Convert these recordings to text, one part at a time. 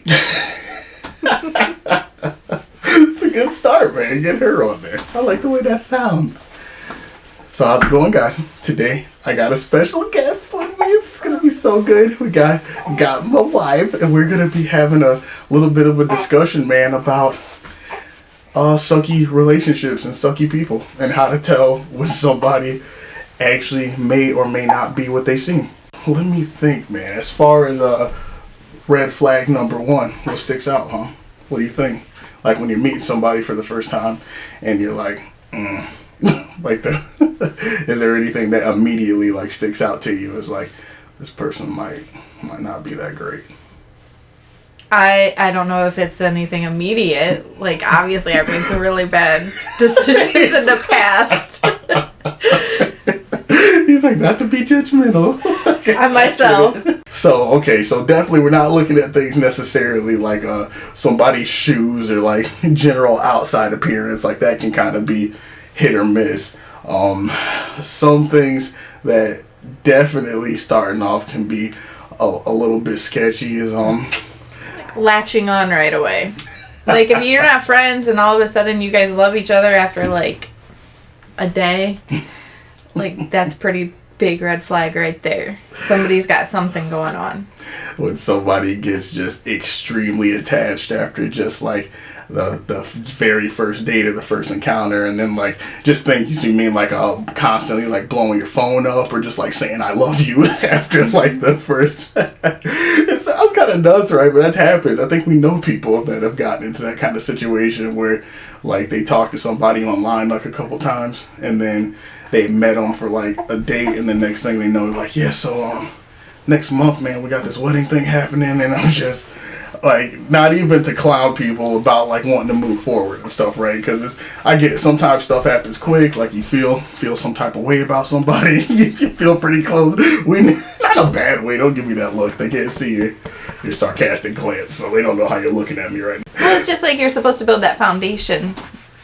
It's a good start, man. Get her on there. I like the way that sounds. So how's it going, guys? Today I got a special guest with me. It's gonna be so good. We got my wife, and we're gonna be having a little bit of a discussion, man, about sucky relationships and sucky people, and how to tell when somebody actually may or may not be what they seem. Let me think, man. As far as red flag number one, what sticks out, huh? What do you think? Like when you're meeting somebody for the first time, and you're like, like that. Is there anything that immediately like sticks out to you as like this person might not be that great? I don't know if it's anything immediate. Like obviously I've made some really bad decisions in the past. He's like, not to be judgmental. On myself. So definitely we're not looking at things necessarily like somebody's shoes or like general outside appearance. Like that can kind of be hit or miss. Some things that definitely starting off can be a little bit sketchy is latching on right away. Like if you're not friends and all of a sudden you guys love each other after like a day, like that's pretty big red flag right there. Somebody's got something going on. When somebody gets just extremely attached after just like the very first date or the first encounter, and then like just think you mean like constantly like blowing your phone up or just like saying I love you after like the first. It sounds kind of nuts, right? But that happens. I think we know people that have gotten into that kind of situation where like they talk to somebody online like a couple times, and then they met them for like a date, and the next thing they know, like, yeah, so next month, man, we got this wedding thing happening, and I'm just like, not even to clown people about like wanting to move forward and stuff, right? Because I get it. Sometimes stuff happens quick, like you feel some type of way about somebody. You feel pretty close. Not in a bad way. Don't give me that look. They can't see your sarcastic glance, so they don't know how you're looking at me right now. Well, it's just like you're supposed to build that foundation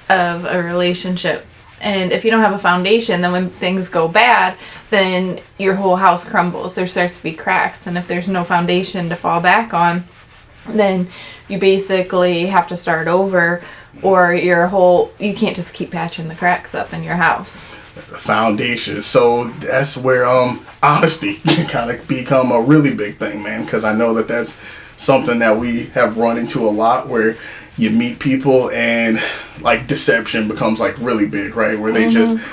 of a relationship. And if you don't have a foundation, then when things go bad, then your whole house crumbles. There starts to be cracks. And if there's no foundation to fall back on, then you basically have to start over, or you can't just keep patching the cracks up in your house. The foundation. So that's where honesty can kind of become a really big thing, man, because I know that that's something that we have run into a lot, where you meet people and like deception becomes like really big, right? Where they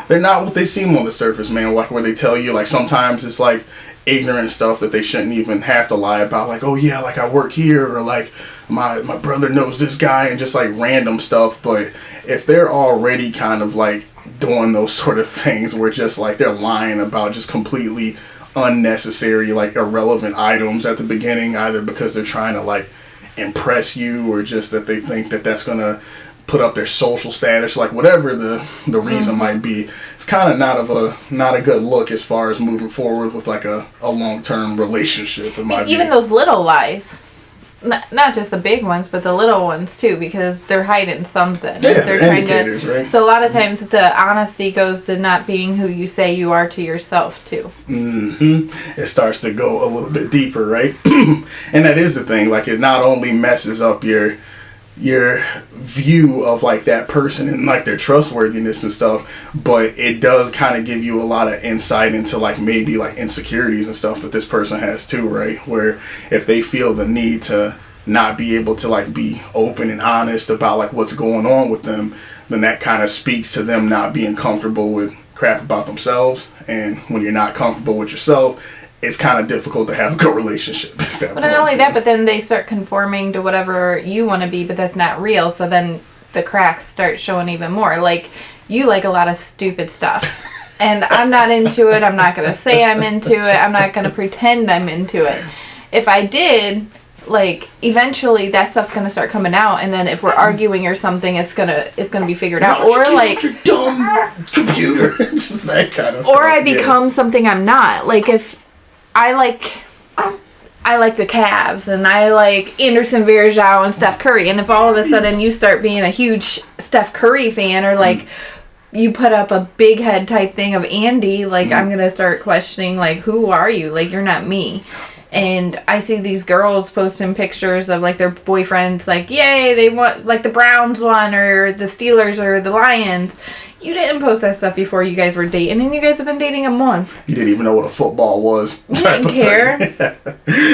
they're not what they seem on the surface, man. Like where they tell you, like sometimes it's like ignorant stuff that they shouldn't even have to lie about, like, oh yeah, like I work here, or like my brother knows this guy, and just like random stuff. But if they're already kind of like doing those sort of things where just like they're lying about just completely unnecessary, like irrelevant items at the beginning, either because they're trying to like impress you, or just that they think that that's gonna put up their social status, like whatever the reason might be, it's kind of not a good look as far as moving forward with like a long-term relationship, in my view. Even those little lies, not just the big ones, but the little ones too, because they're hiding something. Yeah, they're trying to, right? So a lot of times the honesty goes to not being who you say you are to yourself too. It starts to go a little bit deeper, right? And that is the thing, like it not only messes up your view of like that person and like their trustworthiness and stuff, but it does kind of give you a lot of insight into like maybe like insecurities and stuff that this person has too, right? Where if they feel the need to not be able to like be open and honest about like what's going on with them, then that kind of speaks to them not being comfortable with crap about themselves. And when you're not comfortable with yourself, it's kind of difficult to have a good relationship. But not only that, but then they start conforming to whatever you want to be, but that's not real. So then the cracks start showing even more. Like, you like a lot of stupid stuff. And I'm not into it. I'm not going to say I'm into it. I'm not going to pretend I'm into it. If I did, like, eventually that stuff's going to start coming out. And then if we're arguing or something, it's gonna be figured out. Or like, your dumb computer. Just that kind of stuff. Or I become something I'm not. Like, if I like the Cavs, and I like Anderson Varejao and Steph Curry, and if all of a sudden you start being a huge Steph Curry fan, or like you put up a big head type thing of Andy, like I'm gonna start questioning, like, who are you? Like, you're not me. And I see these girls posting pictures of like their boyfriends, like, yay, they want, like, the Browns won, or the Steelers, or the Lions. You didn't post that stuff before you guys were dating, and you guys have been dating a month. You didn't even know what a football was. You didn't care.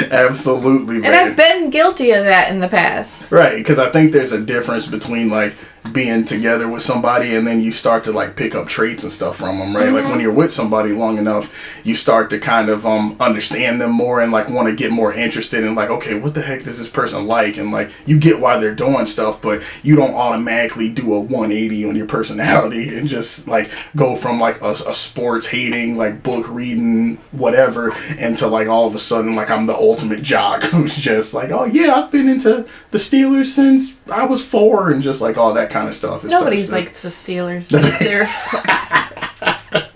Absolutely, man. And I've been guilty of that in the past. Right, because I think there's a difference between, like, being together with somebody and then you start to, like, pick up traits and stuff from them, right? Like, when you're with somebody long enough, you start to kind of understand them more and, like, want to get more interested in, like, okay, what the heck does this person like? And, like, you get why they're doing stuff, but you don't automatically do a 180 on your personality and just, like, go from, like, a sports hating, like, book reading, whatever, into, like, all of a sudden, like, I'm the ultimate jock who's just like, oh, yeah, I've been into the Steelers since I was 4, and just, like, all that kind of stuff. Nobody's likes the Steelers.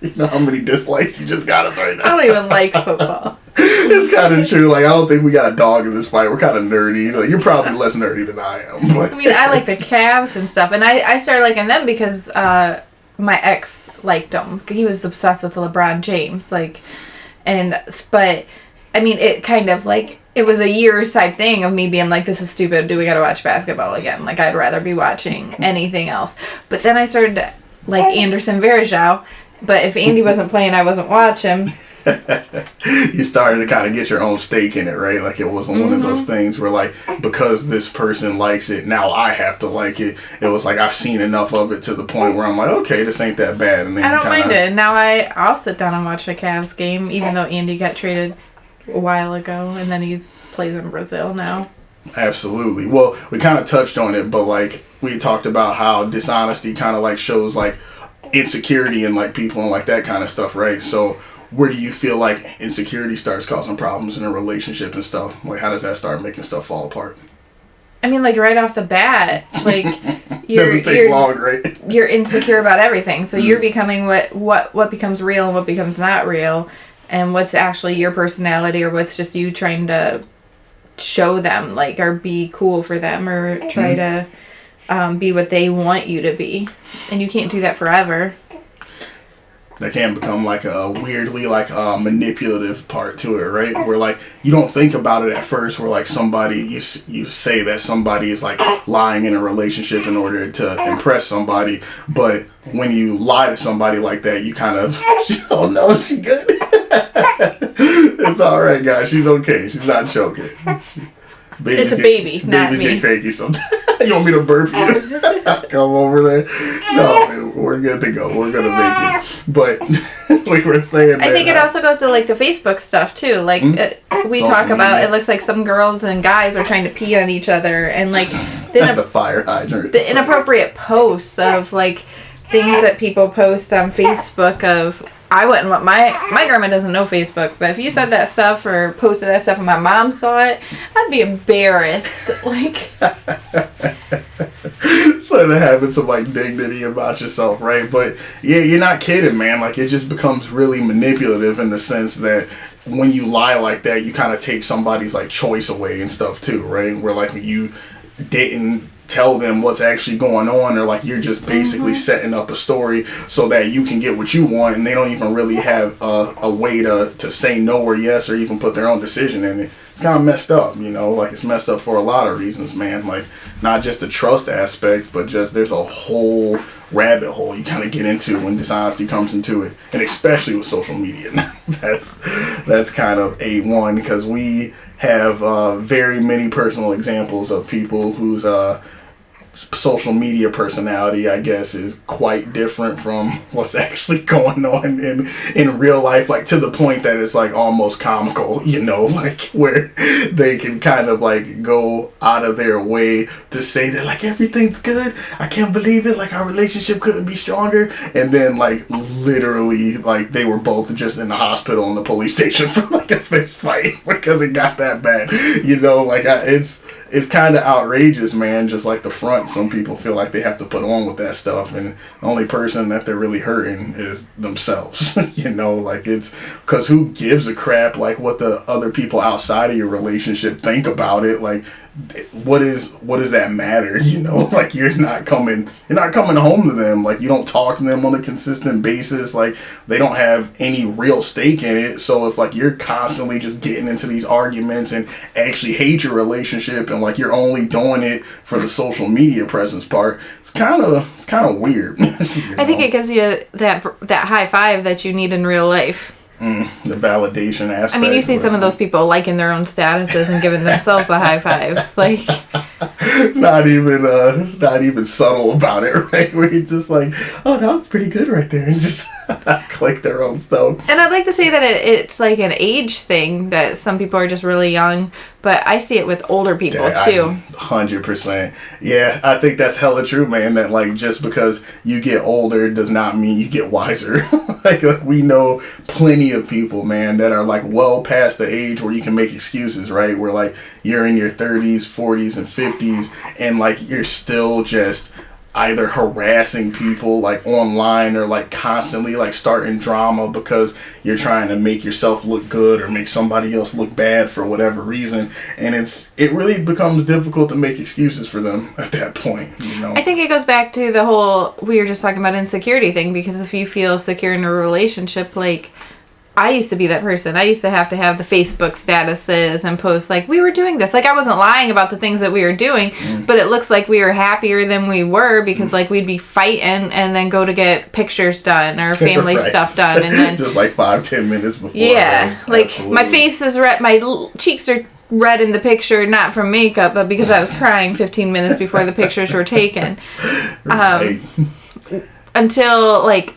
You know how many dislikes you just got us right now? I don't even like football. It's kind of true. Like, I don't think we got a dog in this fight. We're kind of nerdy. Like, you're probably less nerdy than I am. But I mean, I like the Cavs and stuff, and I started liking them because my ex liked them. He was obsessed with LeBron James, like, but I mean, it kind of like, it was a years type thing of me being like, this is stupid. Do we got to watch basketball again? Like, I'd rather be watching anything else. But then I started to like Anderson Varejao. But if Andy wasn't playing, I wasn't watching. You started to kind of get your own stake in it, right? Like, it wasn't one of those things where, like, because this person likes it, now I have to like it. It was like, I've seen enough of it to the point where I'm like, okay, this ain't that bad. And then I don't mind it. Now I'll sit down and watch a Cavs game, even though Andy got traded a while ago, and then he plays in Brazil now. Absolutely. Well, we kind of touched on it, but, like, we talked about how dishonesty kind of, like, shows, like, insecurity in, like, people and, like, that kind of stuff, right? So where do you feel like insecurity starts causing problems in a relationship and stuff? Like, how does that start making stuff fall apart? I mean, like, right off the bat, like, Doesn't take long, right? You're insecure about everything, so you're becoming what becomes real and what becomes not real, and what's actually your personality, or what's just you trying to show them, like, or be cool for them, or try to be what they want you to be. And you can't do that forever. That can become, like, a weirdly, like, manipulative part to it, right? Where, like, you don't think about it at first, where, like, somebody, you say that somebody is, like, lying in a relationship in order to impress somebody, but when you lie to somebody like that, you kind of, oh no, is she good? It's alright, guys, she's okay, she's not choking. It's a baby, not me. Babies get cranky sometimes. You want me to burp you? Come over there. No, man, we're good to go. We're gonna make it. But we were saying. I think it also goes to, like, the Facebook stuff too. Like, we talk about. It looks like some girls and guys are trying to pee on each other, and, like, the fire hydrant. The inappropriate posts of, like, things that people post on Facebook of. I wouldn't want my grandma doesn't know Facebook, but if you said that stuff or posted that stuff and my mom saw it, I'd be embarrassed. Like, so to having some, like, dignity about yourself, right? But yeah, you're not kidding, man. Like, it just becomes really manipulative in the sense that when you lie like that, you kind of take somebody's, like, choice away and stuff too, right? Where, like, you didn't tell them what's actually going on, or, like, you're just basically setting up a story so that you can get what you want, and they don't even really have a way to say no or yes or even put their own decision in it. It's kind of messed up, you know? Like, it's messed up for a lot of reasons, man. Like, not just the trust aspect, but just there's a whole rabbit hole you kind of get into when dishonesty comes into it, and especially with social media. that's kind of A1, because we have very many personal examples of people whose social media personality, I guess, is quite different from what's actually going on in real life, like, to the point that it's, like, almost comical, you know, like, where they can kind of, like, go out of their way to say that, like, everything's good, I can't believe it, like, our relationship couldn't be stronger, and then, like, literally, like, they were both just in the hospital and the police station for, like, a fist fight because it got that bad, you know? Like, it's kind of outrageous, man, just, like, the front some people feel like they have to put on with that stuff, and the only person that they're really hurting is themselves. You know, like, it's because who gives a crap, like, what the other people outside of your relationship think about it? Like, what does that matter? You know, like you're not coming home to them. Like you don't talk to them on a consistent basis. Like they don't have any real stake in it. So if like you're constantly just getting into these arguments and actually hate your relationship and like you're only doing it for the social media presence part, it's kind of weird. I think it gives you that high five that you need in real life. The validation aspect. I mean, you see some of those people liking their own statuses and giving themselves the high fives, like not even subtle about it, right? Where you're just like, oh, that was pretty good right there, and just click their own stuff. And I'd like to say that it's like an age thing that some people are just really young, but I see it with older people too. 100%. Yeah, I think that's hella true, man. That like just because you get older does not mean you get wiser. like we know plenty of people, man, that are like well past the age where you can make excuses, right? Where like you're in your 30s, 40s, and 50s, and like you're still just either harassing people like online or like constantly like starting drama because you're trying to make yourself look good or make somebody else look bad for whatever reason, and it really becomes difficult to make excuses for them at that point, you know. I think it goes back to the whole we were just talking about insecurity thing, because if you feel secure in a relationship, like I used to be that person. I used to have the Facebook statuses and post like we were doing this. Like I wasn't lying about the things that we were doing, but it looks like we were happier than we were because like we'd be fighting and then go to get pictures done or family right. stuff done, and then just like 5-10 minutes before. Yeah, right? like Absolutely. my face is red, my cheeks are red in the picture, not from makeup, but because I was crying 15 minutes before the pictures were taken. Right. Until like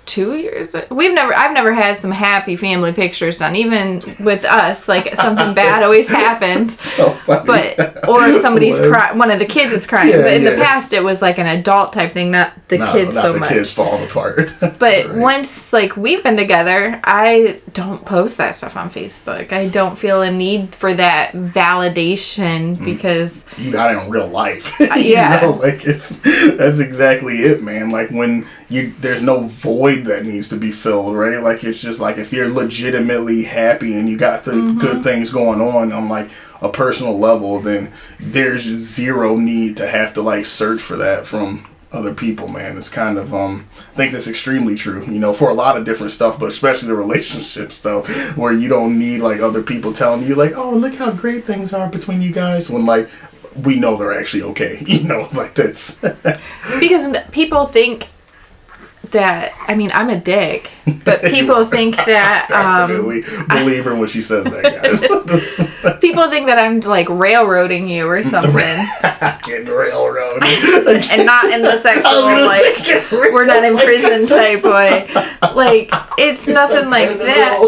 2 years, I've never had some happy family pictures done, even with us. Like something bad always happened, so funny. but or somebody's crying, one of the kids is crying. But in the past, it was like an adult type thing, not the kids so much. Kids falling apart. But right. once like we've been together, I don't post that stuff on Facebook. I don't feel a need for that validation because you got it in real life. Yeah, you know, like that's exactly it, man. Like when there's no void that needs to be filled, right? Like it's just like if you're legitimately happy and you got the good things going on like a personal level, then there's zero need to have to like search for that from other people, man. It's kind of I think that's extremely true, you know, for a lot of different stuff, but especially the relationship stuff where you don't need like other people telling you like, oh, look how great things are between you guys, when like we know they're actually okay, you know, like that's because people think that, I mean, I'm a dick, but people think that definitely believe her when she says that, guys. people think that I'm like railroading you or something. Getting railroaded. And not in the sexual like we're not in prison type way. Like it's nothing like that.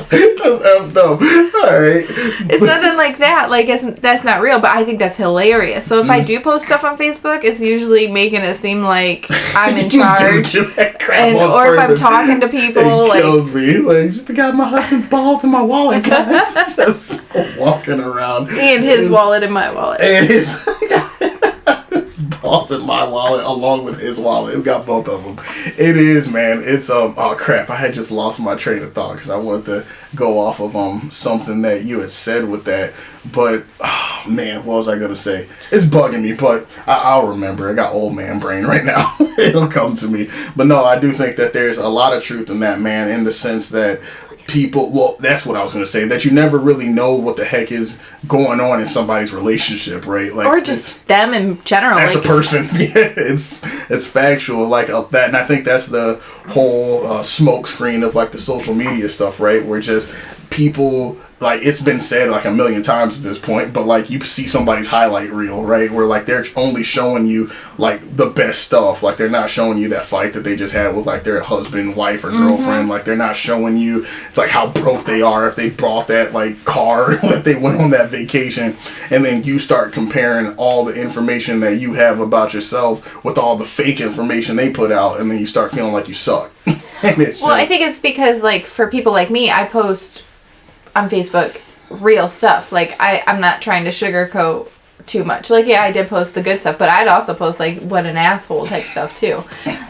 That's effed up. Alright. It's nothing like that. Like that's not real, but I think that's hilarious. So if I do post stuff on Facebook, it's usually making it seem like I'm in charge. Or if I'm talking to people, it like kills me. Like just got my husband's balls in my wallet, guys. Just walking around. And his wallet in my wallet. And his balls in my wallet along with his wallet. We've got both of them. It is, man. It's oh crap, I had just lost my train of thought because I wanted to go off of something that you had said with that. But oh man, what was I gonna say? It's bugging me, but I'll remember. I got old man brain right now. It'll come to me. But no, I do think that there's a lot of truth in that, man, in the sense that people, well, that's what I was going to say, that you never really know what the heck is going on in somebody's relationship, right? Like, or just them in general. As a person. Yeah, it's factual like that. And I think that's the whole smoke screen of like the social media stuff, right? Where just people, like it's been said like a million times at this point, but like you see somebody's highlight reel, right? Where like they're only showing you like the best stuff. Like they're not showing you that fight that they just had with like their husband, wife, or girlfriend. Like they're not showing you like how broke they are if they bought that like car that they went on that vacation. And then you start comparing all the information that you have about yourself with all the fake information they put out, and then you start feeling like you suck. I think it's because like for people like me, I post on Facebook real stuff. Like I'm not trying to sugarcoat too much. Like yeah, I did post the good stuff, but I'd also post like what an asshole type stuff too.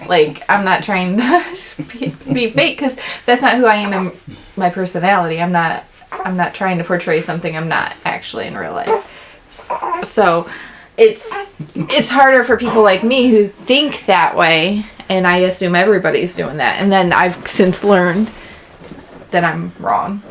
Like I'm not trying to be fake because that's not who I am in my personality. I'm not trying to portray something I'm not actually in real life. So it's harder for people like me who think that way, and I assume everybody's doing that. And then I've since learned that I'm wrong.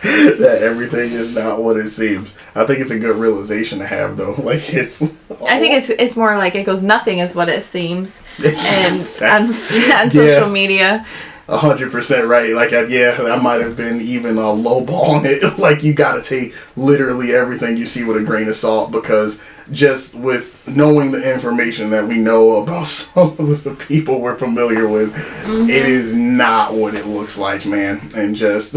That everything is not what it seems. I think it's a good realization to have, though. Like, it's... I think it's more like it goes, nothing is what it seems. And on Yeah. social media. 100% right. Like, I might have been even lowballing it. Like, you gotta take literally everything you see with a grain of salt, because just with knowing the information that we know about some of the people we're familiar with, it is not what it looks like, man. And just,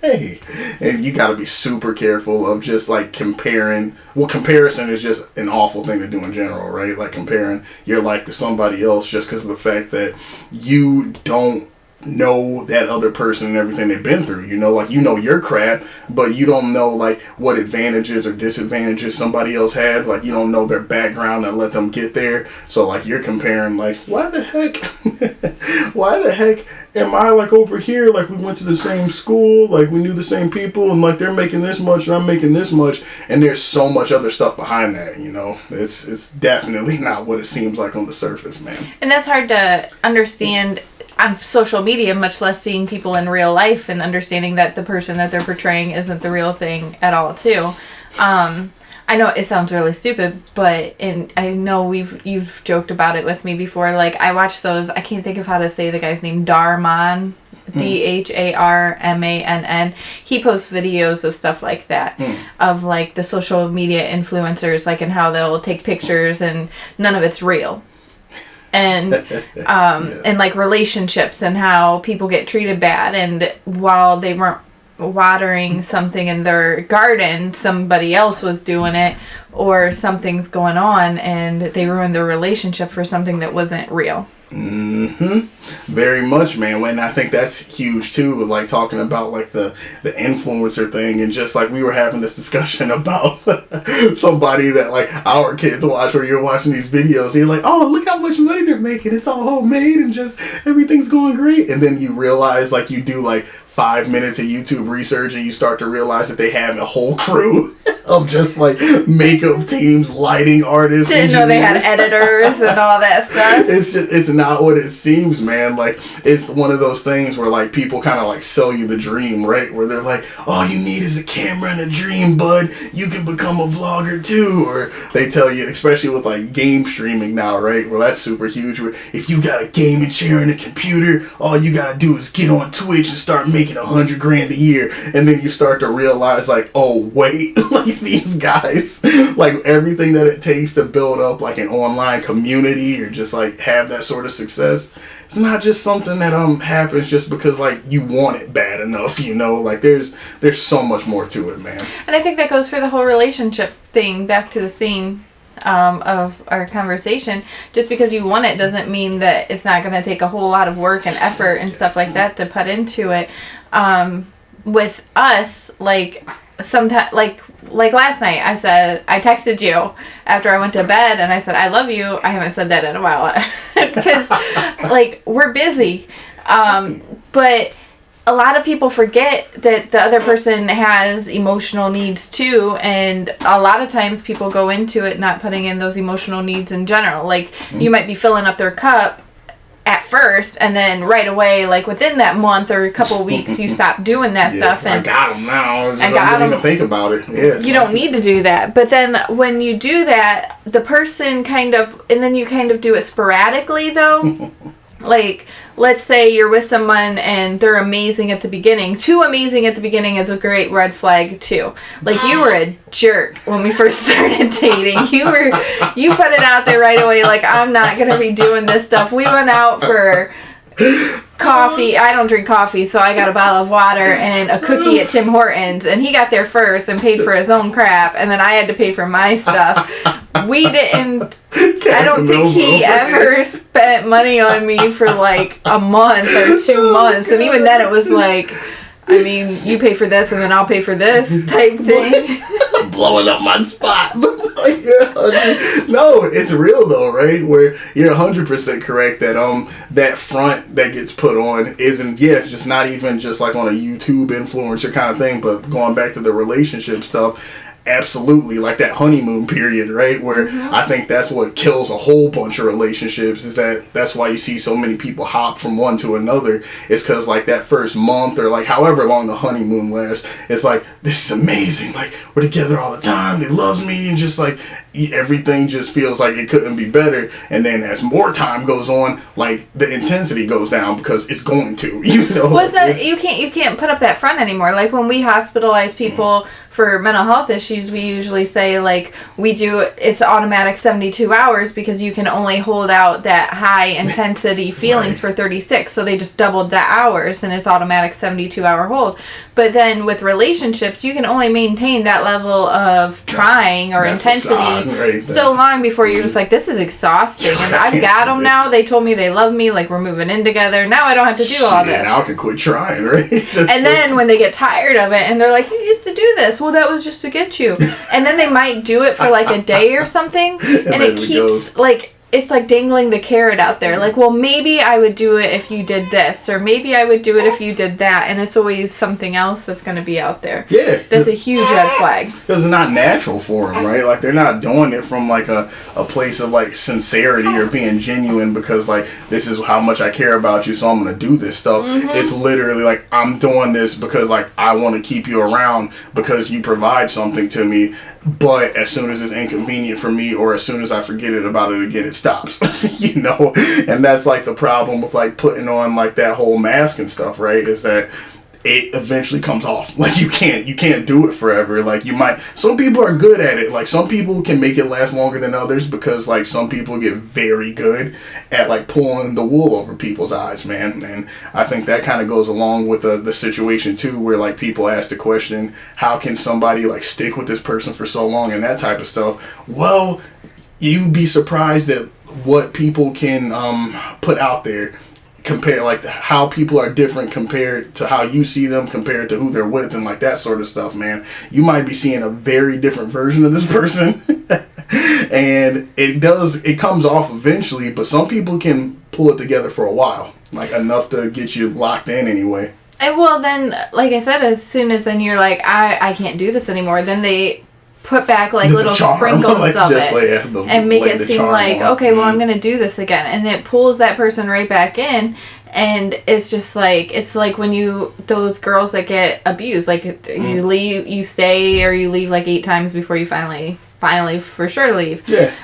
hey, and you gotta be super careful of just like comparing. Well, comparison is just an awful thing to do in general, right? Like comparing your life to somebody else just because of the fact that you don't know that other person and everything they've been through. You know, like, you know your crap, but you don't know like what advantages or disadvantages somebody else had. Like, you don't know their background that let them get there. So like, you're comparing like, why the heck am I like over here? Like, we went to the same school, like we knew the same people, and like they're making this much and I'm making this much, and there's so much other stuff behind that. You know, it's definitely not what it seems like on the surface, man. And that's hard to understand on social media, much less seeing people in real life and understanding that the person that they're portraying isn't the real thing at all too. I know it sounds really stupid, but I know you've joked about it with me before. Like, I watch those, I can't think of how to say the guy's name, Dharman, Dharmann. He posts videos of stuff like that, of like the social media influencers, like, and how they'll take pictures and none of it's real. And and like relationships and how people get treated bad, and while they weren't watering something in their garden, somebody else was doing it, or something's going on and they ruined their relationship for something that wasn't real. Very much, man. And I think that's huge too, with like talking about like the influencer thing, and just like we were having this discussion about somebody that like our kids watch, where you're watching these videos and you're like, oh, look how much money they're making, it's all homemade and just everything's going great, and then you realize, like, you do like 5 minutes of YouTube research and you start to realize that they have a whole crew of just like makeup teams, lighting artists. Didn't know they had editors and all that stuff. It's not what it seems, man. Like, it's one of those things where like people kind of like sell you the dream, right? Where they're like, all you need is a camera and a dream, bud. You can become a vlogger too. Or they tell you, especially with like game streaming now, right? Well, that's super huge. Where if you got a gaming chair and a computer, all you gotta do is get on Twitch and start making $100,000 a year. And then you start to realize like, oh wait, like these guys, like everything that it takes to build up like an online community or just like have that sort of success, it's not just something that happens just because like you want it bad enough, you know. Like there's so much more to it, man. And I think that goes for the whole relationship thing, back to the theme of our conversation. Just because you want it doesn't mean that it's not going to take a whole lot of work and effort and stuff like that to put into it. With us, like, sometimes, like last night, I texted you after I went to bed and I said, I love you. I haven't said that in a while because like, we're busy. But a lot of people forget that the other person has emotional needs too, and a lot of times people go into it not putting in those emotional needs in general. Like, you might be filling up their cup at first, and then right away, like within that month or a couple of weeks, you stop doing that stuff. And I got them now. I got them. Even think about it. Yeah, you don't need to do that. But then when you do that, the person kind of, and then you kind of do it sporadically though. Like, let's say you're with someone and they're amazing at the beginning. Too amazing at the beginning is a great red flag too. Like, you were a jerk when we first started dating. You put it out there right away, like, I'm not going to be doing this stuff. We went out for coffee. I don't drink coffee, so I got a bottle of water and a cookie at Tim Hortons, and he got there first and paid for his own crap, and then I had to pay for my stuff. We didn't, I don't think he ever spent money on me for like a month or 2 months, and even then it was like, I mean, you pay for this and then I'll pay for this type thing. Blowing up my spot. No, it's real though, right? Where you're 100% correct that that front that gets put on isn't, it's just not even just like on a YouTube influencer kind of thing, but going back to the relationship stuff, absolutely, like that honeymoon period, right? Where I think that's what kills a whole bunch of relationships, is that's why you see so many people hop from one to another. It's because like that first month or like however long the honeymoon lasts, it's like, this is amazing, like we're together all the time, they love me, and just like everything just feels like it couldn't be better. And then as more time goes on, like the intensity goes down because it's going to, you know. Was that you can't put up that front anymore? Like when we hospitalize people for mental health issues, we usually say like it's automatic 72 hours because you can only hold out that high intensity feelings for 36. So they just doubled the hours and it's automatic 72-hour hold. But then with relationships, you can only maintain that level of trying or intensity so long before you're just like, this is exhausting. And I've got them now. They told me they love me. Like, we're moving in together. Now I don't have to do all this. Now I can quit trying, right? And then when they get tired of it and they're like, you used to do this. Well, that was just to get you. And then they might do it for like a day or something. And it keeps like, it's like dangling the carrot out there. Like, well, maybe I would do it if you did this, or maybe I would do it if you did that. And it's always something else that's going to be out there. Yeah. That's a huge red flag. Because it's not natural for them, right? Like, they're not doing it from like a place of like sincerity or being genuine because like, this is how much I care about you, so I'm going to do this stuff. It's literally like, I'm doing this because like, I want to keep you around because you provide something to me. But as soon as it's inconvenient for me, or as soon as I forget about it again, it stops, you know? And that's like the problem with like putting on like that whole mask and stuff, right? Is that it eventually comes off. Like you can't do it forever. Like some people are good at it. Like some people can make it last longer than others because like some people get very good at like pulling the wool over people's eyes, man. And I think that kind of goes along with the situation too, where like people ask the question, how can somebody like stick with this person for so long and that type of stuff? Well, you'd be surprised at what people can put out there. Compare like how people are different compared to how you see them compared to who they're with and like that sort of stuff, man. You might be seeing a very different version of this person and it comes off eventually, but some people can pull it together for a while, like enough to get you locked in anyway. And well, then like I said, as soon as then you're like, I can't do this anymore, then they put back like little sprinkles like of it and make it seem like, okay, well, I'm going to do this again. And it pulls that person right back in. And it's just like, it's like when those girls that get abused, like you leave, you stay, or you leave like 8 times before you finally for sure leave. Yeah.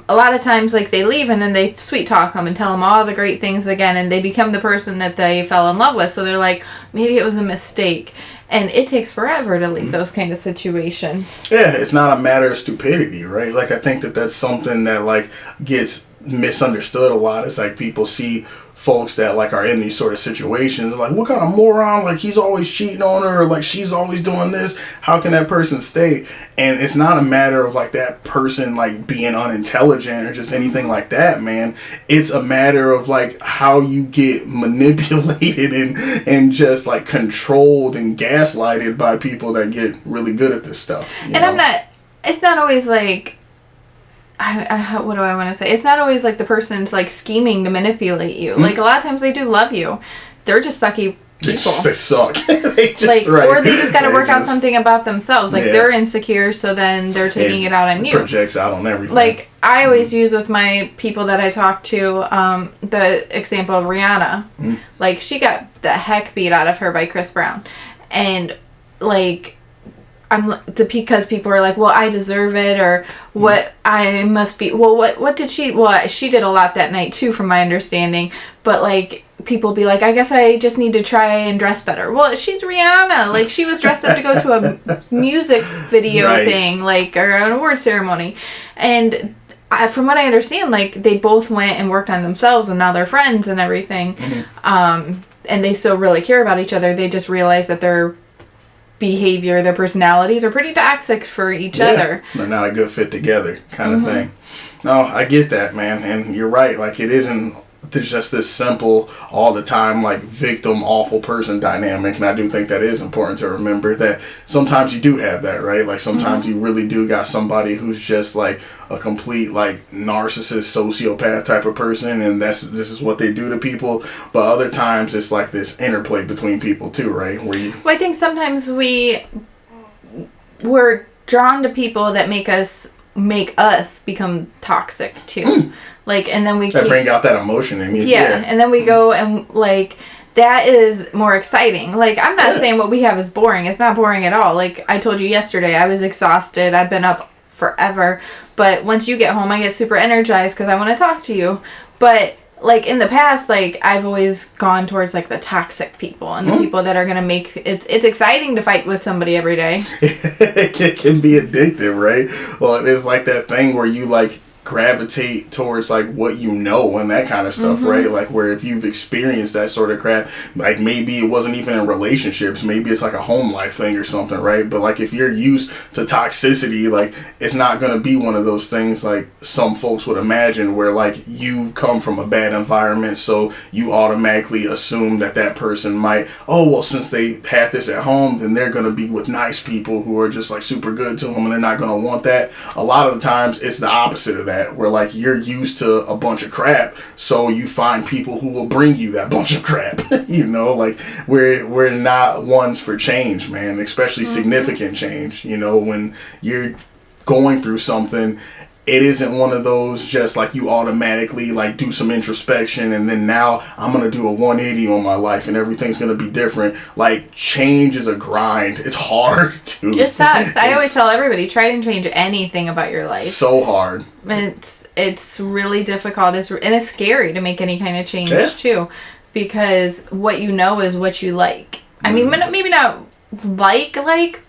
A lot of times like they leave and then they sweet talk them and tell them all the great things again, and they become the person that they fell in love with. So they're like, maybe it was a mistake. And it takes forever to leave those kind of situations. Yeah, it's not a matter of stupidity, right? Like, I think that's something that, like, gets misunderstood a lot. It's like people see folks that, like, are in these sort of situations. They're like, what kind of moron? Like, he's always cheating on her, or, like, she's always doing this. How can that person stay? And it's not a matter of, like, that person, like, being unintelligent or just anything like that, man. It's a matter of, like, how you get manipulated and just, like, controlled and gaslighted by people that get really good at this stuff. And know? It's not always, like... what do I want to say? It's not always like the person's like scheming to manipulate you. Like a lot of times they do love you. They're just sucky people. They suck. They just, or they just got to work out something about themselves. Like they're insecure, so then they're taking it out on you. Projects out on everything. Like I always use with my people that I talk to the example of Rihanna. Like she got the heck beat out of her by Chris Brown, and like. Because people are like, well, I deserve it, or what I must be. Well, what did she? Well, she did a lot that night too, from my understanding. But like, people be like, I guess I just need to try and dress better. Well, she's Rihanna. Like, she was dressed up to go to a music video thing, like, or an award ceremony, and. From what I understand, like they both went and worked on themselves, and now they're friends and everything. And they still really care about each other. They just realize that their behavior, their personalities are pretty toxic for each other. They're not a good fit together kind of thing. No, I get that, man. And you're right. Like, it isn't just this simple all the time, like, victim, awful person dynamic. And I do think that is important to remember that sometimes you do have that, right? Like, sometimes you really do got somebody who's just like a complete like narcissist, sociopath type of person, and this is what they do to people. But other times it's like this interplay between people too, right? Well, I think sometimes we're drawn to people that make us become toxic too. Like, and then we that bring out that emotion in me. Yeah, and then we go and like that is more exciting. Like, I'm not saying what we have is boring. It's not boring at all. Like I told you yesterday, I was exhausted. I've been up forever, but once you get home, I get super energized because I want to talk to you. But like in the past, like I've always gone towards like the toxic people and the people that are gonna make it's exciting to fight with somebody every day. It can be addictive, right? Well, it is like that thing where you like gravitate towards like what you know and that kind of stuff, right? Like where if you've experienced that sort of crap, like maybe it wasn't even in relationships, maybe it's like a home life thing or something, right? But like if you're used to toxicity, like it's not going to be one of those things like some folks would imagine where like you come from a bad environment, so you automatically assume that that person might, oh well, since they had this at home, then they're going to be with nice people who are just like super good to them and they're not going to want that. A lot of the times it's the opposite of that, where like you're used to a bunch of crap, so you find people who will bring you that bunch of crap. You know, like we're not ones for change, man, especially significant change. You know, when you're going through something, it isn't one of those just like you automatically like do some introspection and then now I'm going to do a 180 on my life and everything's going to be different. Like change is a grind. It's hard to. It sucks. I always tell everybody, try to change anything about your life. So hard. It's really difficult. And it's scary to make any kind of change too, because what you know is what you like. I mean, maybe not like,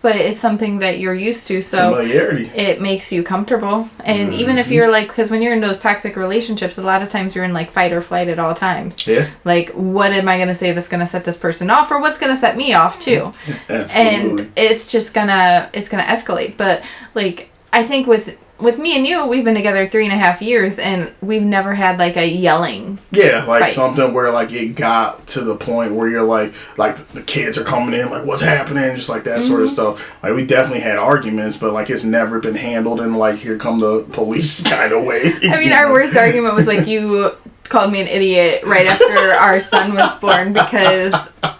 but it's something that you're used to, so familiarity. It makes you comfortable. And even if you're like, because when you're in those toxic relationships, a lot of times you're in like fight or flight at all times. Yeah. Like, what am I going to say that's going to set this person off, or what's going to set me off too? Absolutely. And it's just gonna escalate. But like, I think with me and you, we've been together 3.5 years, and we've never had like a yelling. Yeah, like fight. Something where like it got to the point where you're like the kids are coming in, like what's happening, just like that sort of stuff. Like we definitely had arguments, but like it's never been handled in like here come the police kind of way. I mean, our worst argument was like you called me an idiot right after our son was born because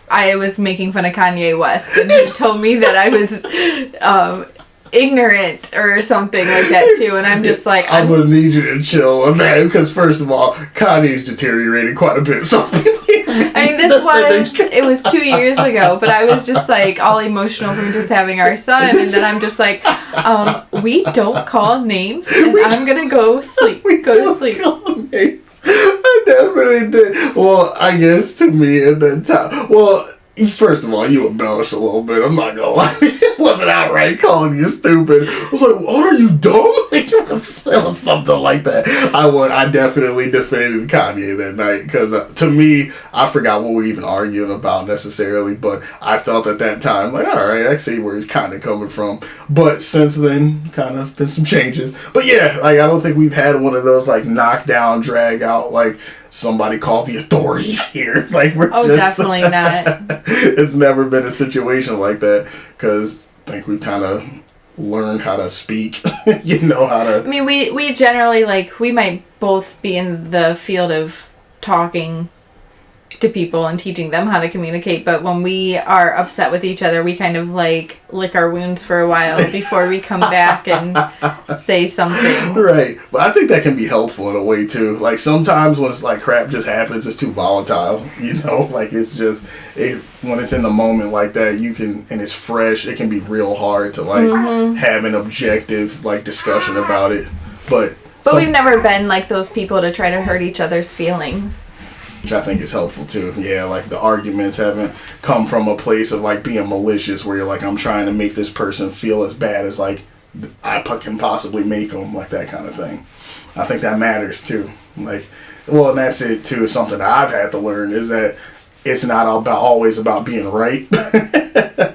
I was making fun of Kanye West, and he told me that I was ignorant or something like that too, and I'm just like, I'm gonna need you to chill on that, because first of all, Kanye's deteriorated quite a bit. So I mean, it was 2 years ago, but I was just like all emotional from just having our son, and then I'm just like, we don't call names, and I'm gonna go sleep. Go to sleep. I definitely did. Well, I guess to me at that time, well, first of all, you embellished a little bit. I'm not gonna lie. It wasn't outright calling you stupid. I was like, "What, are you dumb?" Like, it was something like that. I definitely defended Kanye that night because to me, I forgot what we were even arguing about necessarily, but I felt at that time like, all right, I see where he's kind of coming from. But since then, kind of been some changes. But yeah, like I don't think we've had one of those like knockdown, drag out like. Somebody call the authorities here. Like we're just, definitely not. It's never been a situation like that because I think we kind of learned how to speak. You know how to. I mean, we generally like we might both be in the field of talking to people and teaching them how to communicate, but when we are upset with each other, we kind of like lick our wounds for a while before we come back and say something. Right. But I think that can be helpful in a way too. Like sometimes when it's like crap just happens, it's too volatile, you know, like it's just when it's in the moment like that, you can, and it's fresh, it can be real hard to like have an objective like discussion about it. But we've never been like those people to try to hurt each other's feelings. Which I think is helpful too. Yeah, like the arguments haven't come from a place of like being malicious where you're like, I'm trying to make this person feel as bad as like I can possibly make them, like that kind of thing. I think that matters too. Like, well, and that's it too. Something that I've had to learn is that it's not always about being right,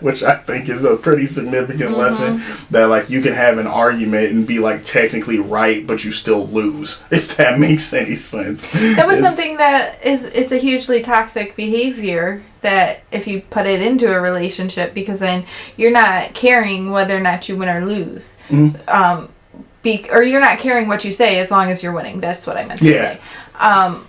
which I think is a pretty significant lesson. That like you can have an argument and be like technically right, but you still lose. If that makes any sense. That was something that it's a hugely toxic behavior. That if you put it into a relationship, because then you're not caring whether or not you win or lose, or you're not caring what you say as long as you're winning. That's what I meant to say.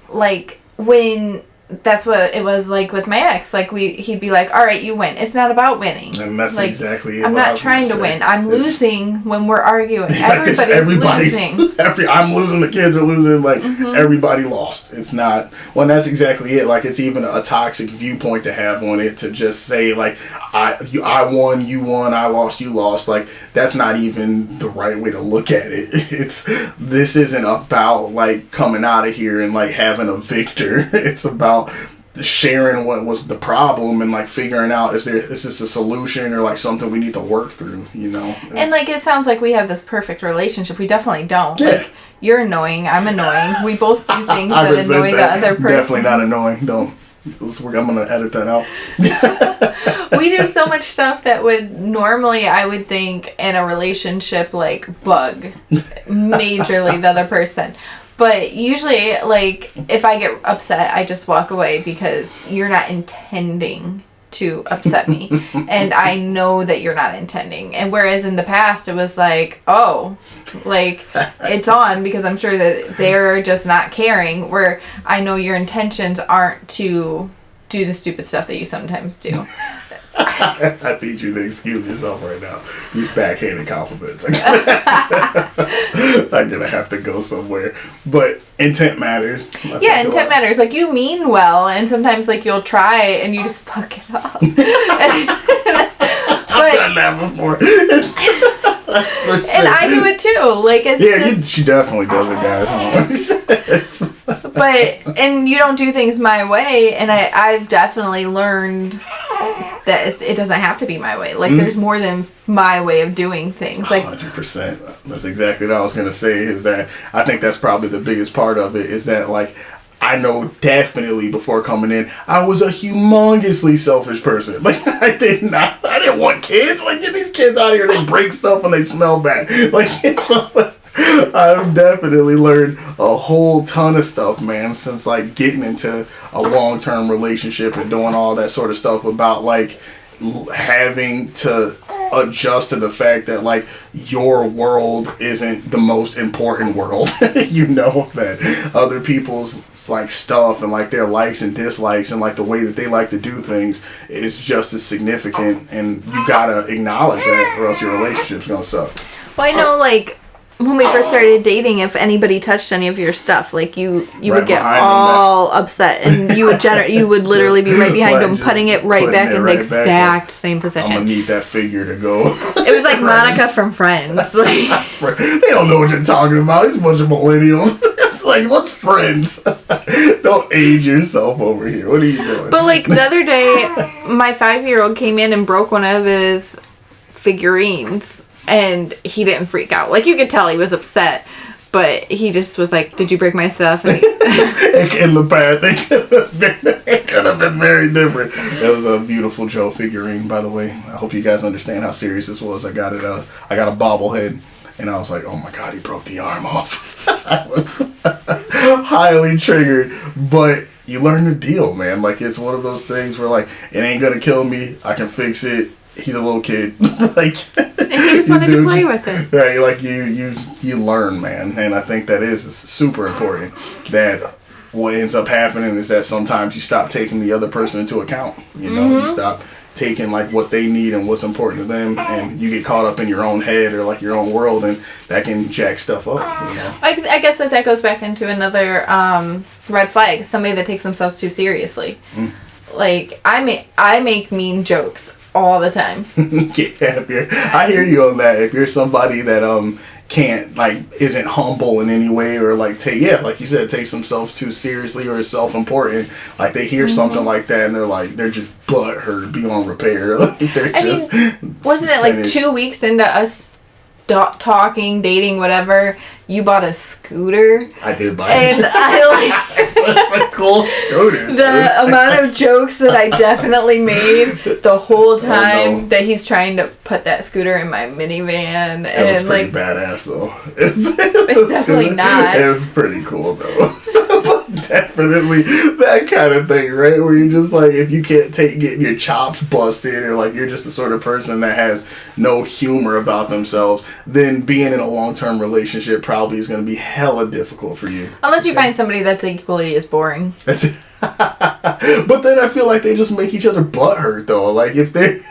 Like when that's what it was like with my ex. Like he'd be like, all right, you win. It's not about winning. And that's like, exactly it. I'm not trying to win. I'm losing when we're arguing. Everybody's losing. I'm losing, the kids are losing, like everybody lost. It's not, well, that's exactly it. Like it's even a toxic viewpoint to have on it, to just say like, I won, you won, I lost, you lost. Like that's not even the right way to look at it. This isn't about like coming out of here and like having a victor. It's about sharing what was the problem and like figuring out is this a solution or like something we need to work through, you know. And like it sounds like we have this perfect relationship. We definitely don't. Yeah. Like you're annoying, I'm annoying. We both do things that annoy the other person. Definitely not annoying. Don't. I'm gonna edit that out. We do so much stuff that would normally, I would think, in a relationship like bug majorly the other person. But usually, like, if I get upset, I just walk away because you're not intending to upset me. And I know that you're not intending. And whereas in the past, it was like, oh, like, it's on because I'm sure that they're just not caring. Where I know your intentions aren't to do the stupid stuff that you sometimes do. I need you to excuse yourself right now. These backhanded compliments. I'm gonna have to go somewhere. But intent matters. Yeah, intent matters. Like you mean well, and sometimes like you'll try and you just fuck it up. I've done that before. And I do it too. Like it's just, she definitely does it, guys. But and you don't do things my way, and I've definitely learned that it doesn't have to be my way. Like there's more than my way of doing things. Like 100%. That's exactly what I was gonna say. Is that I think that's probably the biggest part of it. Is that like I know definitely before coming in, I was a humongously selfish person. Like I didn't want kids. Like get these kids out of here. They break stuff and they smell bad. Like I've definitely learned a whole ton of stuff, man, since like getting into a long-term relationship and doing all that sort of stuff about like having to adjust to the fact that like your world isn't the most important world. You know that other people's like stuff and like their likes and dislikes and like the way that they like to do things is just as significant, and you gotta acknowledge that or else your relationship's gonna suck. Well, I know like when we first started dating, if anybody touched any of your stuff, like you would get all upset, and you would literally be right behind them, putting it right back in the exact same position. I'm gonna need that figure to go. It was like Monica from Friends. Like they don't know what you're talking about. These bunch of millennials. It's like, what's Friends? Don't age yourself over here. What are you doing? But like the other day, my 5-year-old came in and broke one of his figurines. And he didn't freak out. Like, you could tell he was upset. But he just was like, did you break my stuff? And in the past, it could have been very different. It was a beautiful Joe figurine, by the way. I hope you guys understand how serious this was. I got I got a bobblehead. And I was like, oh my God, he broke the arm off. I was highly triggered. But you learn to deal, man. Like, it's one of those things where, like, it ain't going to kill me. I can fix it. He's a little kid. Like, and he just wanted to play with it. Right, like you learn, man. And I think that is super important. That what ends up happening is that sometimes you stop taking the other person into account. You know, you stop taking like what they need and what's important to them, and you get caught up in your own head or like your own world, and that can jack stuff up. You know? I guess that goes back into another red flag. Somebody that takes themselves too seriously. Like I make mean jokes all the time. Yeah, I hear you on that. If you're somebody that can't like isn't humble in any way or like like you said, takes themselves too seriously or is self-important, like they hear something like that and they're just butthurt beyond repair. Like wasn't it like 2 weeks into us talking, dating, whatever, you bought a scooter? I did buy and it's a cool scooter. The amount of jokes that I definitely made the whole time that he's trying to put that scooter in my minivan. It was pretty like badass though. It's definitely not. It was pretty cool though. Definitely that kind of thing, right? Where you're just like, if you can't take getting your chops busted, or like you're just the sort of person that has no humor about themselves, then being in a long-term relationship probably is going to be hella difficult for you. Unless you find somebody that's equally as boring. That's it. But then I feel like they just make each other butthurt though. Like if they're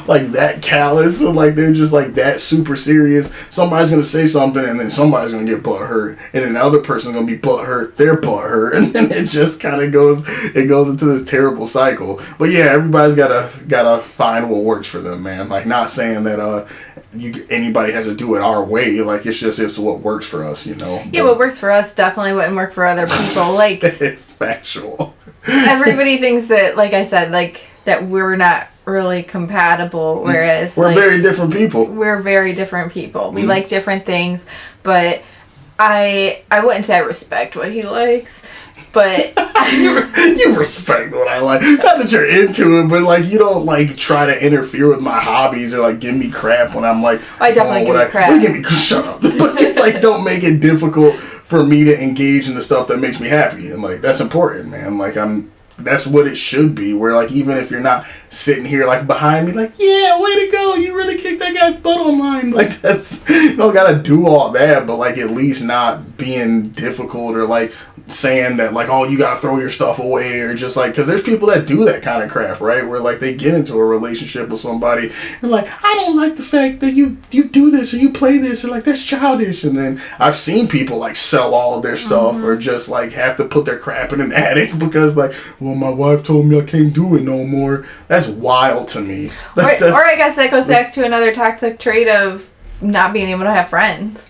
like that callous and like they're just like that super serious, somebody's gonna say something and then somebody's gonna get butthurt, and then the other person's gonna be butthurt, they're butthurt, and then it just kind of goes into this terrible cycle. But yeah, everybody's gotta find what works for them, man. Like not saying that anybody has to do it our way. Like it's what works for us, you know. Yeah, what works for us definitely wouldn't work for other people. Like it's factual. Everybody thinks that, like I said, like that we're not really compatible, whereas we're like, very different people. We're very different people. We like different things, but I wouldn't say I respect what he likes, but you respect what I like. Not that you're into it, but like you don't like try to interfere with my hobbies or like give me crap when I'm like. I definitely give you crap. Shut up. But like, don't make it difficult for me to engage in the stuff that makes me happy, and like that's important, man. Like that's what it should be. Where like even if you're not sitting here like behind me, like yeah, way to go, you really kicked that guy's butt online. Like that's you don't gotta do all that, but like at least not being difficult or like saying that like oh you gotta throw your stuff away or just like because there's people that do that kind of crap, right? Where like they get into a relationship with somebody and like I don't like the fact that you do this or you play this or like that's childish, and then I've seen people like sell all of their stuff or just like have to put their crap in an attic because like well my wife told me I can't do it no more. That's wild to me. Or I guess that goes back to another toxic trait of not being able to have friends.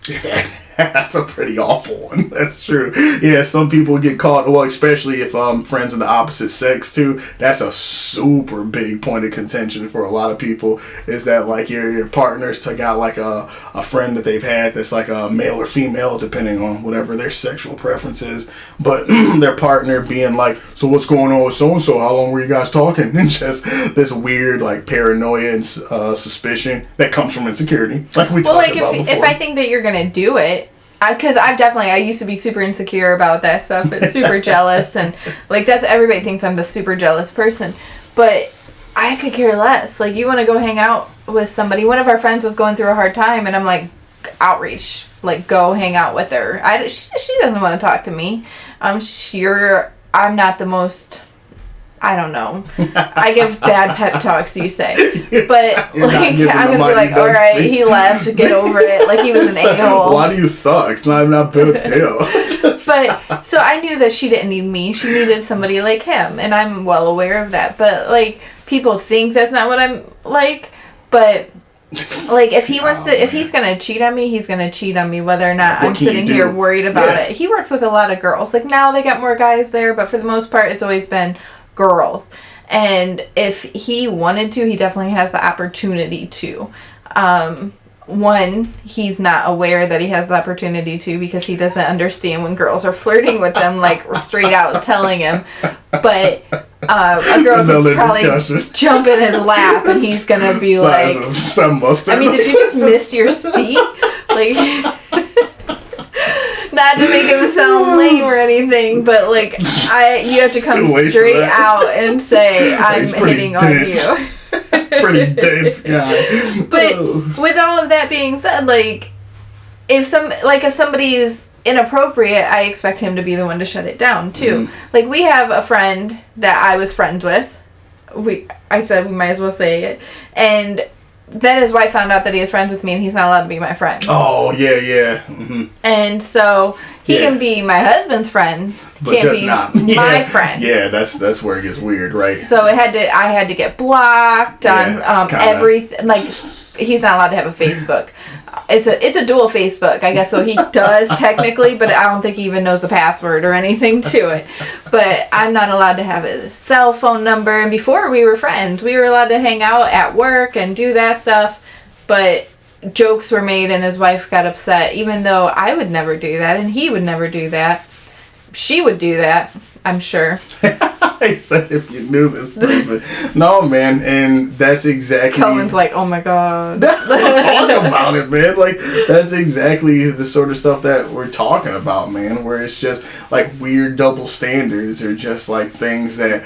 That's a pretty awful one. That's true. Yeah, some people get caught, well, especially if friends of the opposite sex too. That's a super big point of contention for a lot of people, is that like your partners got like a friend that they've had that's like a male or female, depending on whatever their sexual preference is, but their partner being like, so what's going on with so-and-so? How long were you guys talking? And just this weird like paranoia and suspicion that comes from insecurity. Like we talked about before. If I think that you're going to do it, because I used to be super insecure about that stuff and super jealous, and like everybody thinks I'm the super jealous person, but I could care less. Like you want to go hang out with somebody. One of our friends was going through a hard time, and I'm like, outreach, like go hang out with her. She doesn't want to talk to me. I'm not the most. I don't know. I give bad pep talks, you say. But like, I'm going to be like, all right, speech. He left, get over it. Like he was an a-hole. Why do you suck? It's not a big deal. But, so I knew that she didn't need me. She needed somebody like him. And I'm well aware of that. But like, people think that's not what I'm like. But like, if he's going to cheat on me, he's going to cheat on me, whether or not I'm sitting here worried about it. He works with a lot of girls. Like now they got more guys there, but for the most part, it's always been girls. And if he wanted to, he definitely has the opportunity to. One, he's not aware that he has the opportunity to because he doesn't understand when girls are flirting with them, like straight out telling him. But a girl could probably jump in his lap and he's gonna be like, I mean, did you just miss your seat? Like not to make him sound lame or anything, but like you have to come straight out and say I'm hitting on you. Pretty dense guy. But with all of that being said, like if somebody is inappropriate, I expect him to be the one to shut it down too. Like we have a friend that I was friends with. I said we might as well say it, and then his wife found out that he was friends with me and he's not allowed to be my friend. Oh, yeah. Mm-hmm. And so he can be my husband's friend, but can't be not my friend. Yeah, that's where it gets weird, right? So I had to get blocked on everything. Like he's not allowed to have a Facebook. It's a dual Facebook, I guess. So he does technically, but I don't think he even knows the password or anything to it. But I'm not allowed to have his cell phone number. And before we were friends, we were allowed to hang out at work and do that stuff. But jokes were made and his wife got upset, even though I would never do that and he would never do that. She would do that, I'm sure. I said if you knew this person. No, man, and that's exactly... Kelvin's like, oh my god. Talk about it, man. Like, that's exactly the sort of stuff that we're talking about, man, where it's just, like, weird double standards or just, like, things that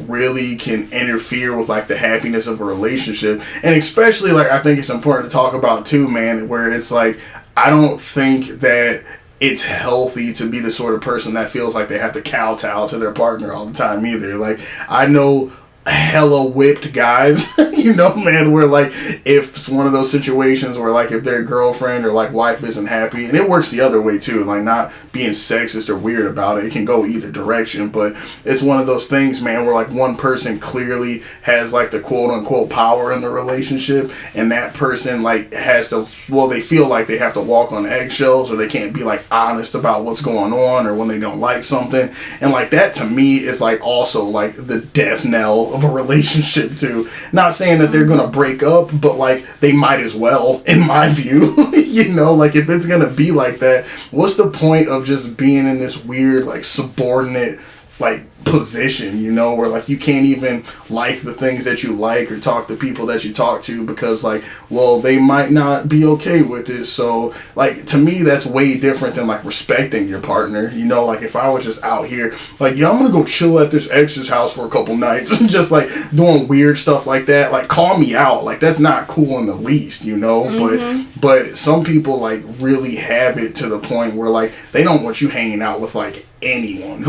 really can interfere with, like, the happiness of a relationship. And especially, like, I think it's important to talk about, too, man, where it's, like, I don't think that it's healthy to be the sort of person that feels like they have to kowtow to their partner all the time either. Like, I know hella whipped guys, you know, man, where like if it's one of those situations where like if their girlfriend or like wife isn't happy, and it works the other way too, like not being sexist or weird about it, it can go either direction, but it's one of those things, man, where like one person clearly has like the quote unquote power in the relationship, and that person like has to, well, they feel like they have to walk on eggshells, or they can't be like honest about what's going on, or when they don't like something, and like that to me is like also like the death knell of a relationship too. Not saying that they're gonna break up, but like they might as well, in my view. You know, like if it's gonna be like that, what's the point of just being in this weird like subordinate like position, you know, where like you can't even like the things that you like or talk to people that you talk to because like, well, they might not be okay with it. So like to me that's way different than like respecting your partner, you know. Like if I was just out here like, yeah, I'm gonna go chill at this ex's house for a couple nights and just like doing weird stuff like that, like call me out, like that's not cool in the least, you know. But some people like really have it to the point where like they don't want you hanging out with like anyone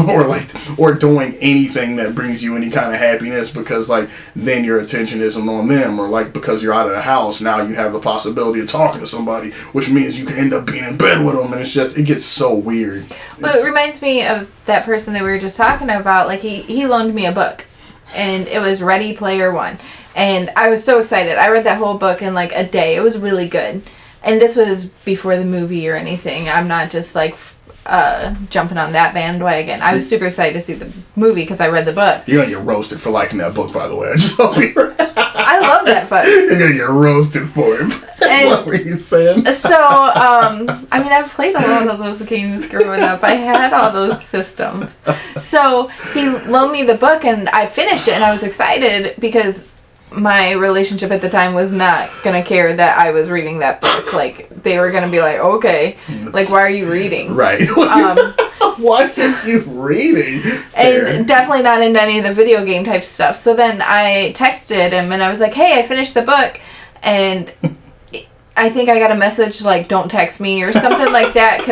or doing anything that brings you any kind of happiness, because like then your attention isn't on them, or like because you're out of the house now you have the possibility of talking to somebody, which means you can end up being in bed with them, and it's just, it gets so weird. Well, it reminds me of that person that we were just talking about. Like he loaned me a book, and it was Ready Player One, and I was so excited. I read that whole book in like a day. It was really good, and this was before the movie or anything. I'm not just like jumping on that bandwagon. I was super excited to see the movie because I read the book. You're gonna get roasted for liking that book, by the way. I just hope you're I love that book. You're gonna get roasted for it. What were you saying? So, I mean, I've played a lot of those games growing up. I had all those systems. So, he loaned me the book, and I finished it, and I was excited because my relationship at the time was not gonna care that I was reading that book. Like, they were gonna be like, okay, like, why are you reading? Right. Why are you reading? And definitely not into any of the video game type stuff. So then I texted him, and I was like, hey, I finished the book, and I think I got a message like, don't text me or something like that,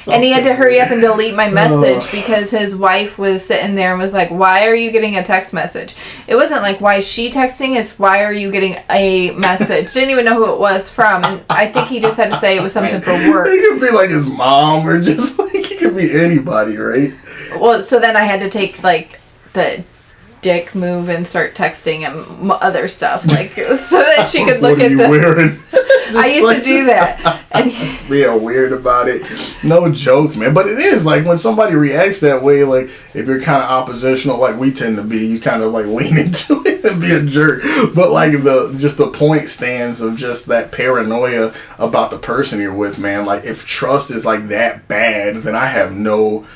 and he had to hurry up and delete my message because his wife was sitting there and was like, why are you getting a text message? It wasn't like, why is she texting? It's, why are you getting a message? Didn't even know who it was from, and I think he just had to say it was something for work. It could be like his mom, or just like, it could be anybody, right? Well, so then I had to take like the dick move and start texting him other stuff, like, so that she could look what at are you wearing? I used to do that. And being weird about it. No joke, man. But it is, like, when somebody reacts that way, like, if you're kind of oppositional, like we tend to be, you kind of, like, lean into it and be a jerk. But, like, the point stands of just that paranoia about the person you're with, man. Like, if trust is, like, that bad, then I have no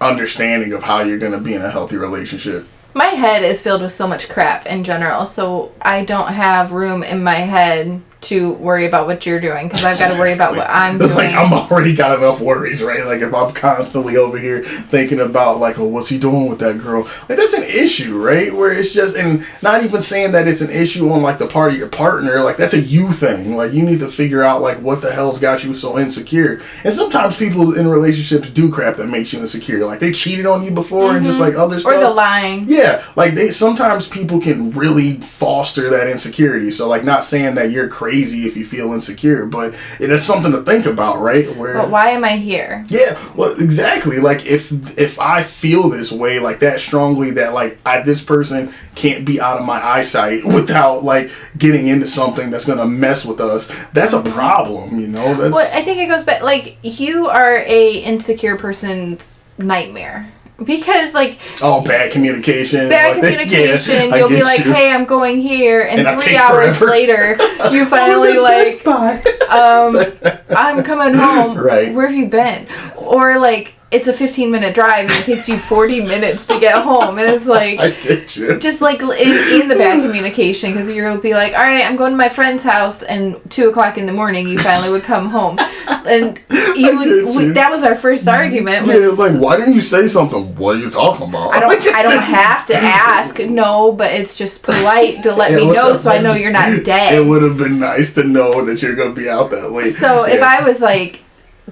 understanding of how you're going to be in a healthy relationship. my head is filled with so much crap in general, so I don't have room in my head to worry about what you're doing, because I've got to worry about what I'm doing. Like, I'm already got enough worries, right? Like, if I'm constantly over here thinking about, like, oh, what's he doing with that girl? Like, that's an issue, right? Where it's just, and not even saying that it's an issue on, like, the part of your partner. Like, that's a you thing. Like, you need to figure out, like, what the hell's got you so insecure. And sometimes people in relationships do crap that makes you insecure. Like, they cheated on you before and just, like, other stuff. Or the lying. Yeah. Like, sometimes people can really foster that insecurity. So, like, not saying that you're crazy if you feel insecure, but it is something to think about, right? Where, but why am I here? Yeah, well, exactly. Like, if I feel this way, like, that strongly, that, like, this person can't be out of my eyesight without, like, getting into something that's gonna mess with us, that's a problem, you know? That's, well, I think it goes back, like, you are a insecure person's nightmare. Because, like... Oh, bad communication. Bad communication. You'll be like, hey, I'm going here. And 3 hours later, you finally, like, I'm coming home. Right. Where have you been? Or, like, it's a 15-minute drive and it takes you 40 minutes to get home. And it's like... I get you. Just, like, in the bad communication. Because you'll be like, all right, I'm going to my friend's house. And 2 o'clock in the morning, you finally would come home. And that was our first argument. Yeah, it's like, why didn't you say something? What are you talking about? I don't have to ask, no, but it's just polite to let me know so I know you're not dead. It would have been nice to know that you're going to be out that late. So if I was like,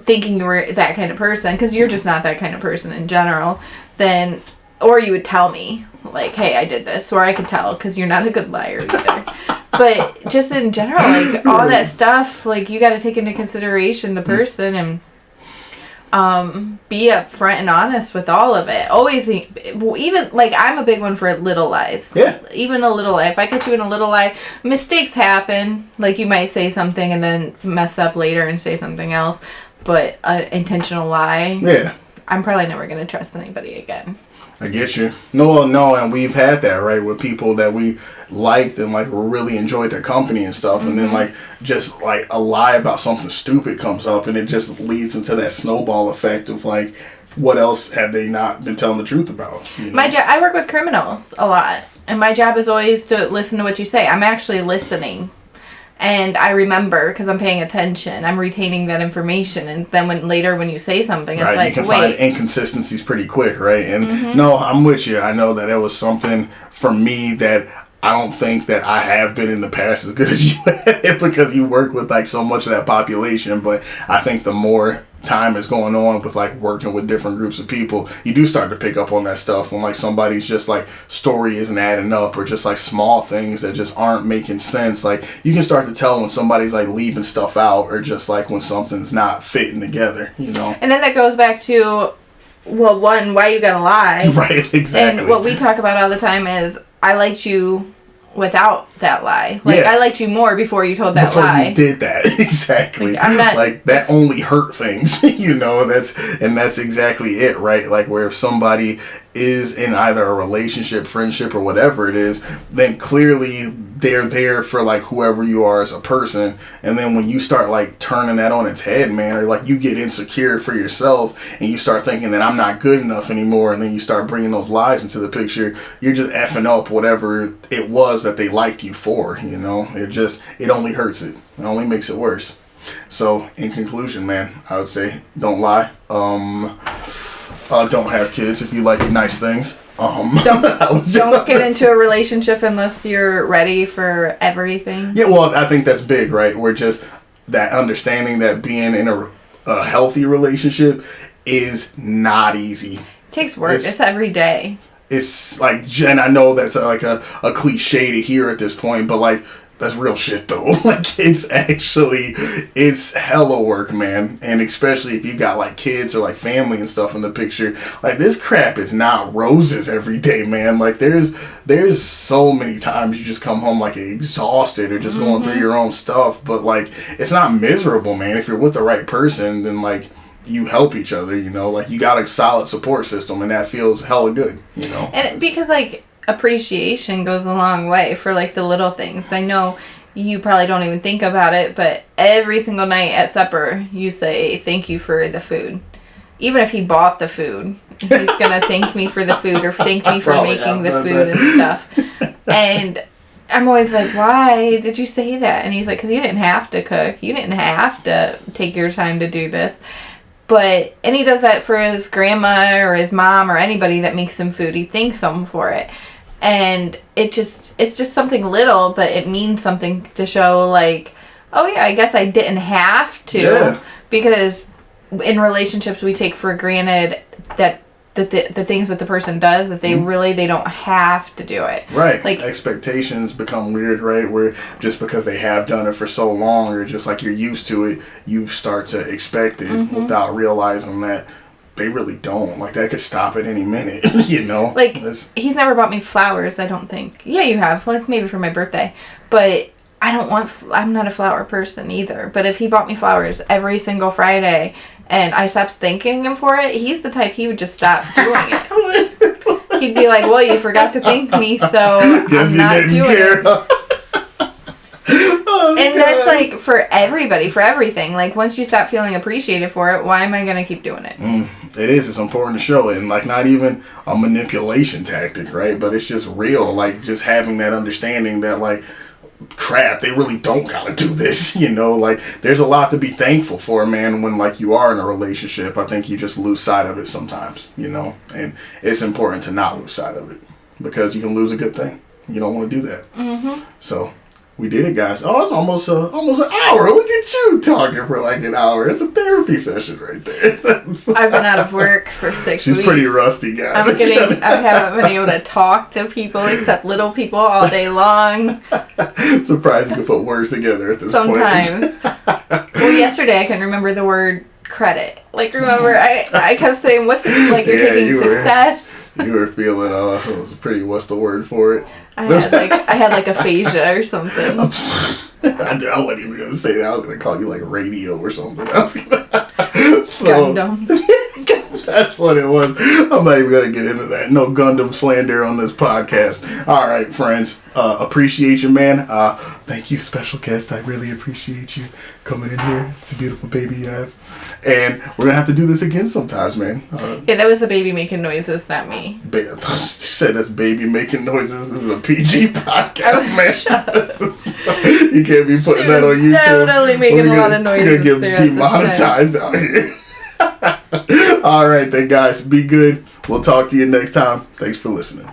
thinking you were that kind of person, because you're just not that kind of person in general, then, or you would tell me, like, hey, I did this, or I could tell, because you're not a good liar either. But just in general, like, all that stuff, like, you got to take into consideration the person and be upfront and honest with all of it. Always, even, like, I'm a big one for little lies. Yeah. Even a little lie. If I catch you in a little lie, mistakes happen. Like, you might say something and then mess up later and say something else. But an intentional lie, Yeah. I'm probably never going to trust anybody again. I get you. No, and we've had that, right, with people that we liked and, like, really enjoyed their company and stuff, and then, like, just, like, a lie about something stupid comes up, and it just leads into that snowball effect of, like, what else have they not been telling the truth about? You know? I work with criminals a lot, and my job is always to listen to what you say. I'm actually listening. And I remember, because I'm paying attention, I'm retaining that information, and then when you say something, it's right, like, you can wait. find inconsistencies pretty quick, right? And no, I'm with you. I know that it was something for me that I don't think that I have been in the past as good as you have, because you work with, like, so much of that population. But I think the more time is going on with, like, working with different groups of people, you do start to pick up on that stuff when, like, somebody's just, like, story isn't adding up, or just, like, small things that just aren't making sense. Like, you can start to tell when somebody's, like, leaving stuff out, or just, like, when something's not fitting together, you know? And then that goes back to, well, one, why you gotta lie. Right, exactly. And what we talk about all the time is, I liked you without that lie. Like, Yeah. I liked you more before you told that Before lie. you did that. Exactly. Like, I'm not... Like, that only hurt things, you know? That's exactly it, right? Like, where if somebody is in either a relationship, friendship, or whatever it is, then clearly they're there for, like, whoever you are as a person. And then when you start, like, turning that on its head, man, or, like, you get insecure for yourself and you start thinking that I'm not good enough anymore, and then you start bringing those lies into the picture, you're just effing up whatever it was that they liked you for, you know? It only hurts it. It only makes it worse. So, in conclusion, man, I would say don't lie. Don't have kids if you like nice things. Don't get into a relationship unless you're ready for everything. Yeah, well, I think that's big, right? We're just that understanding that being in a healthy relationship is not easy. It takes work. It's every day. It's like, Jen, I know that's like a cliche to hear at this point, but, like, that's real shit, though. Like, it's hella work, man. And especially if you got, like, kids or, like, family and stuff in the picture. Like, this crap is not roses every day, man. Like, there's so many times you just come home, like, exhausted or just going through your own stuff. But, like, it's not miserable, man. If you're with the right person, then, like, you help each other, you know? Like, you got a solid support system, and that feels hella good, you know? And because, like, appreciation goes a long way for, like, the little things. I know you probably don't even think about it, but every single night at supper, you say, thank you for the food. Even if he bought the food, he's going to thank me for the food, or thank me for making the food and stuff. And I'm always like, why did you say that? And he's like, because you didn't have to cook. You didn't have to take your time to do this. And he does that for his grandma or his mom or anybody that makes him food. He thanks them for it. And it's just something little, but it means something to show, like, oh yeah, I guess I didn't have to. Yeah. Because in relationships we take for granted that the things that the person does, that they they don't have to do it. Right. Like, expectations become weird, right? Where just because they have done it for so long, or just like you're used to it, you start to expect it without realizing that they really don't. Like, that could stop at any minute, you know? Like, he's never bought me flowers, I don't think. Yeah, you have. Like, maybe for my birthday. But I'm not a flower person either. But if he bought me flowers every single Friday and I stopped thanking him for it, he's the type he would just stop doing it. He'd be like, well, you forgot to thank me, so I'm not doing it. Oh, and God. That's like for everybody, for everything. Like, once you stop feeling appreciated for it, why am I going to keep doing it? It is. It's important to show it. And, like, not even a manipulation tactic, right? But it's just real. Like, just having that understanding that, like, crap, they really don't gotta do this, you know? Like, there's a lot to be thankful for, man, when, like, you are in a relationship. I think you just lose sight of it sometimes, you know? And it's important to not lose sight of it, because you can lose a good thing. You don't want to do that. So, We did it, guys. Oh, it's almost an hour. Look at you talking for like an hour. It's a therapy session right there. I've been out of work for 6 weeks. She's pretty rusty, guys. I haven't been able to talk to people except little people all day long. Surprised you can put words together at this point. Sometimes. Well, yesterday I couldn't remember the word credit. Like, remember, I kept saying, what's it, like, you're taking success. You were feeling, it was pretty, what's the word for it? I had like aphasia or something. I wasn't even going to say that. I was going to call you like radio or something. Gundam. That's what it was. I'm not even going to get into that. No Gundam slander on this podcast. All right, friends. Appreciate you, man. Thank you, special guest. I really appreciate you coming in here. It's a beautiful baby you have. And we're going to have to do this again sometimes, man. Yeah, that was the baby making noises, not me. She said that's baby making noises. This is a PG podcast, man. Shut up. You can't be putting that on YouTube. Definitely making a lot of noises. You're going to get demonetized out here. All right, then, guys. Be good. We'll talk to you next time. Thanks for listening.